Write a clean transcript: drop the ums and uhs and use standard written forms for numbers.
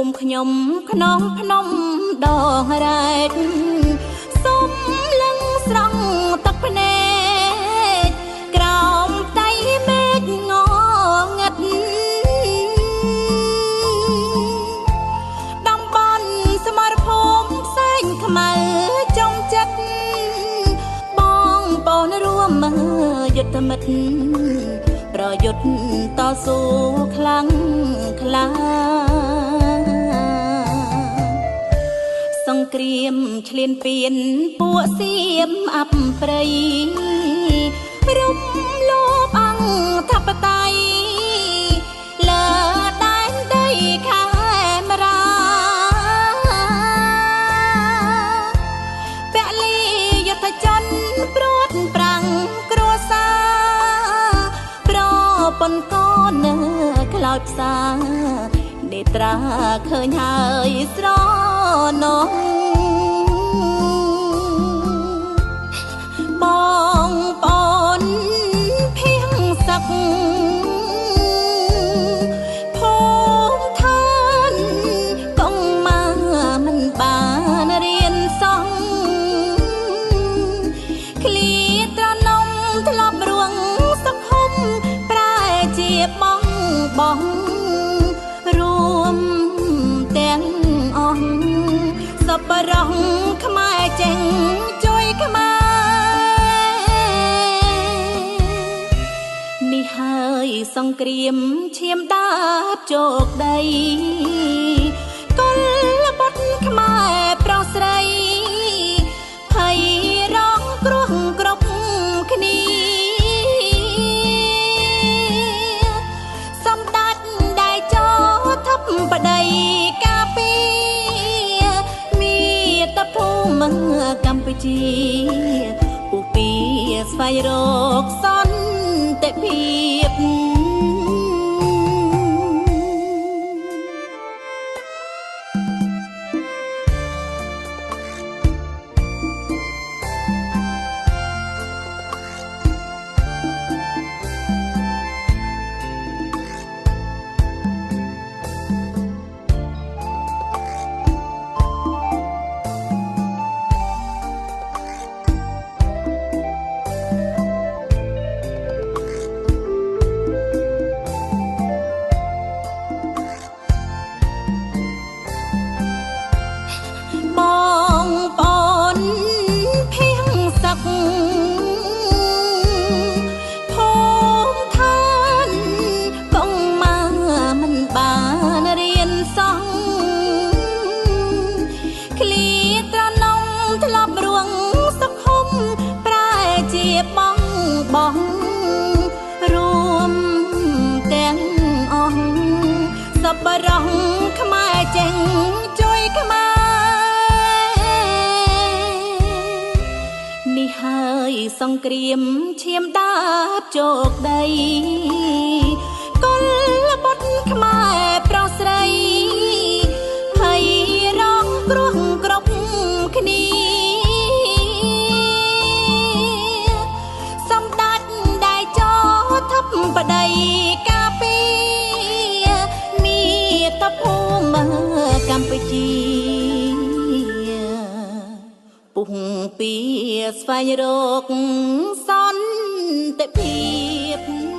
មខ្ញុំក្នុងភ្នំដងរ៉ែកសុំលឹងស្រង់ទឹកភ្នែកក្រោមដៃមេឃងងឹតតំបន់សមរភូមិផ្សេងខ្មៅចុងចិត្តបងប្អូនរួមមើលយុទ្ធមិត្តប្រយុទ្ធតស៊ូខ្លាំងក្លាសង្គ្រាមឈ្លានពានពួកសៀមអបព្រៃរំលោភអង្គធិបតេយ្យលើដែនដីខេមរាពលីយុទ្ធជនព្រួតប្រាំងគ្រួសារប្រពន្ធកូននៅខ្លោចផ្សានេត្រាឃើញហើយស្រណងបងប្អូនភៀងសឹកភូមិឋានកងមកមិនបានរៀនសងឃ្លាត្រនំធ្លាប់រួងសុខុមប្រែជាបងបងរួមទាំងអស់សពរងខ្មែរចេញជួយខ្មែរនេះហើយសង្គ្រាមឈាមដាបជោគដីកុលបុត្រខ្មែរប្រុសស្រីភ័យរងគ្រោះគ្រប់គ្នាសម្ដេចដែលចោធិបតីការពារមាតុភូមិកម្ពុជាឧពាស្វែងរកសន្តិភាពបងរួមទាំងអស់សពរងខ្មែរចេញជួយខ្មែរនេះហើយសង្គ្រាមឈាមដាបជោគដីកុលបុត្រខ្មែរប្រុសស្រីភ័យរងគ្រោះគ្រប់គ្នាបតីការពារមាតុភូមិកម្ពុជាពុះពីស្វែងរកសន្តិភាព